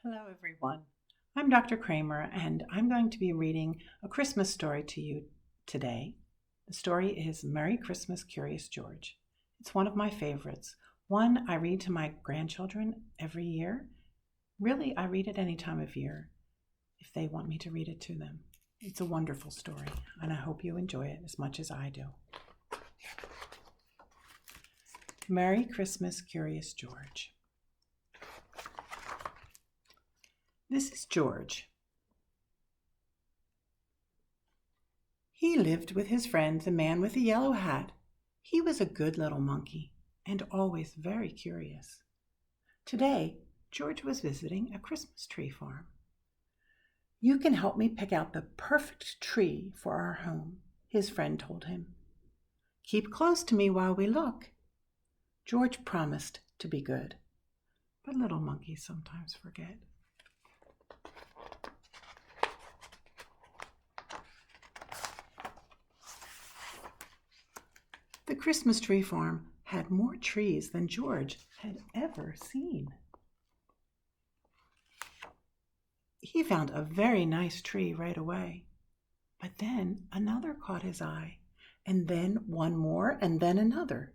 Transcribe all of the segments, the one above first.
Hello, everyone. I'm Dr. Kraemer, and I'm going to be reading a Christmas story to you today. The story is Merry Christmas, Curious George. It's one of my favorites, one I read to my grandchildren every year. Really, I read it any time of year if they want me to read it to them. It's a wonderful story, and I hope you enjoy it as much as I do. Merry Christmas, Curious George. This is George. He lived with his friend, the man with the yellow hat. He was a good little monkey and always very curious. Today, George was visiting a Christmas tree farm. "You can help me pick out the perfect tree for our home," his friend told him. "Keep close to me while we look." George promised to be good, but little monkeys sometimes forget. The Christmas tree farm had more trees than George had ever seen. He found a very nice tree right away, but then another caught his eye, and then one more, and then another.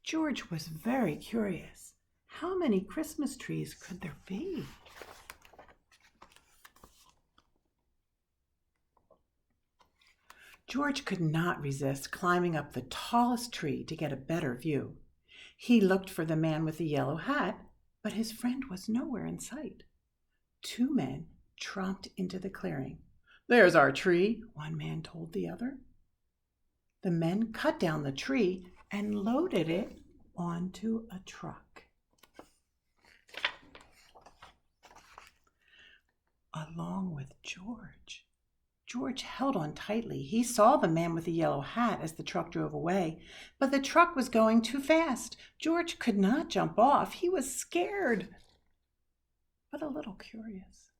George was very curious. How many Christmas trees could there be? George could not resist climbing up the tallest tree to get a better view. He looked for the man with the yellow hat, but his friend was nowhere in sight. Two men tromped into the clearing. "There's our tree," one man told the other. The men cut down the tree and loaded it onto a truck. Along with George. George held on tightly. He saw the man with the yellow hat as the truck drove away, but the truck was going too fast. George could not jump off. He was scared, but a little curious.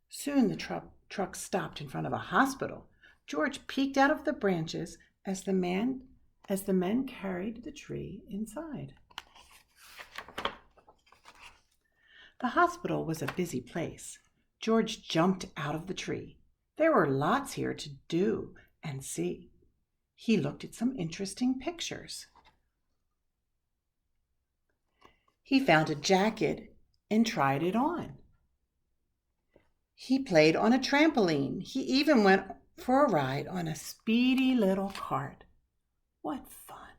Soon the truck stopped in front of a hospital. George peeked out of the branches as the men carried the tree inside. The hospital was a busy place. George jumped out of the tree. There were lots here to do and see. He looked at some interesting pictures. He found a jacket and tried it on. He played on a trampoline. He even went for a ride on a speedy little cart. What fun!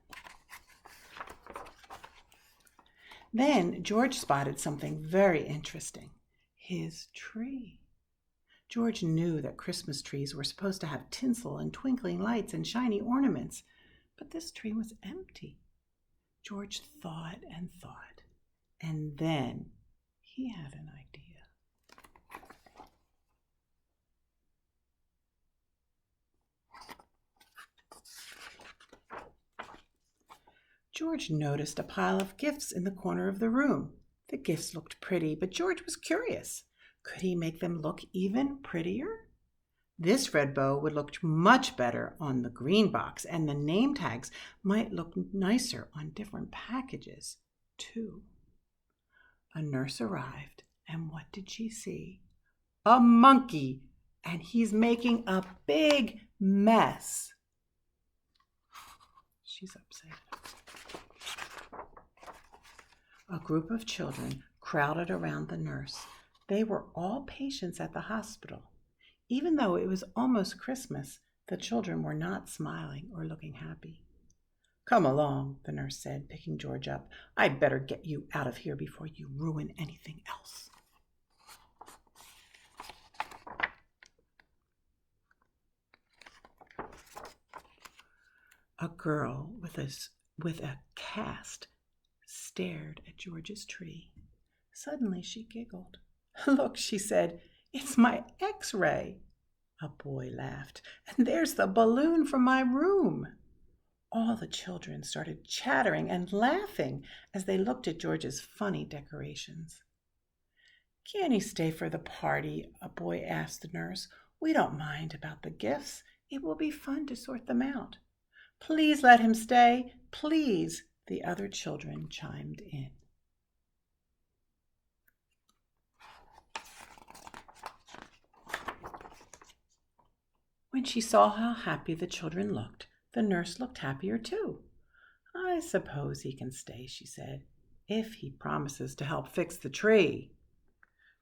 Then George spotted something very interesting. His tree. George knew that Christmas trees were supposed to have tinsel and twinkling lights and shiny ornaments, but this tree was empty. George thought and thought, and then he had an idea. George noticed a pile of gifts in the corner of the room. The gifts looked pretty, but George was curious. Could he make them look even prettier? This red bow would look much better on the green box, and the name tags might look nicer on different packages, too. A nurse arrived, and what did she see? A monkey, and he's making a big mess. She's upset. A group of children crowded around the nurse. They were all patients at the hospital. Even though it was almost Christmas, the children were not smiling or looking happy. "Come along," the nurse said, picking George up. "I'd better get you out of here before you ruin anything else." A girl with a cast stared at George's tree. Suddenly she giggled. "Look," she said, "it's my X-ray." A boy laughed. "And there's the balloon from my room." All the children started chattering and laughing as they looked at George's funny decorations. "Can't he stay for the party?" a boy asked the nurse. "We don't mind about the gifts. It will be fun to sort them out." "Please let him stay, please," the other children chimed in. When she saw how happy the children looked, the nurse looked happier too. "I suppose he can stay," she said, "if he promises to help fix the tree."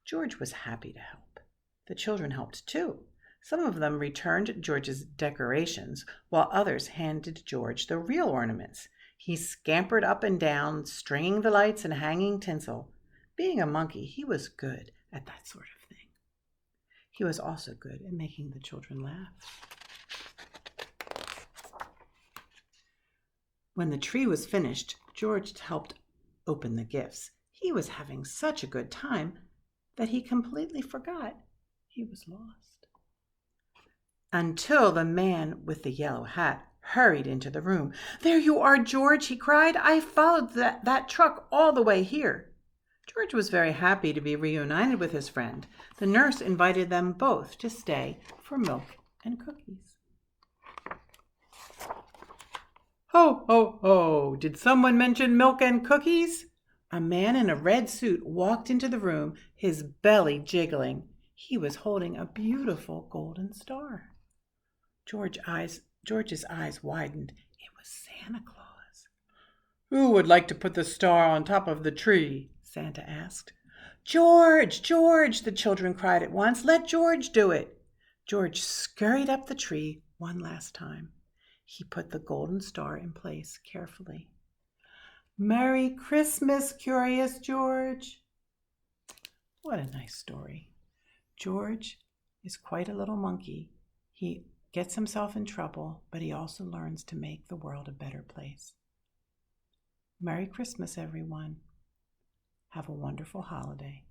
George was happy to help. The children helped too. Some of them returned George's decorations, while others handed George the real ornaments. He scampered up and down, stringing the lights and hanging tinsel. Being a monkey, he was good at that sort of thing. He was also good at making the children laugh. When the tree was finished, George helped open the gifts. He was having such a good time that he completely forgot he was lost. Until the man with the yellow hat hurried into the room. "There you are, George," he cried. "I followed that truck all the way here." George was very happy to be reunited with his friend. The nurse invited them both to stay for milk and cookies. Ho, ho, ho! Did someone mention milk and cookies? A man in a red suit walked into the room, his belly jiggling. He was holding a beautiful golden star. George's eyes widened. It was Santa Claus. "Who would like to put the star on top of the tree?" Santa asked. "George, George!" the children cried at once. "Let George do it." George scurried up the tree one last time. He put the golden star in place carefully. "Merry Christmas, Curious George." What a nice story. George is quite a little monkey. He gets himself in trouble, but he also learns to make the world a better place. Merry Christmas, everyone. Have a wonderful holiday.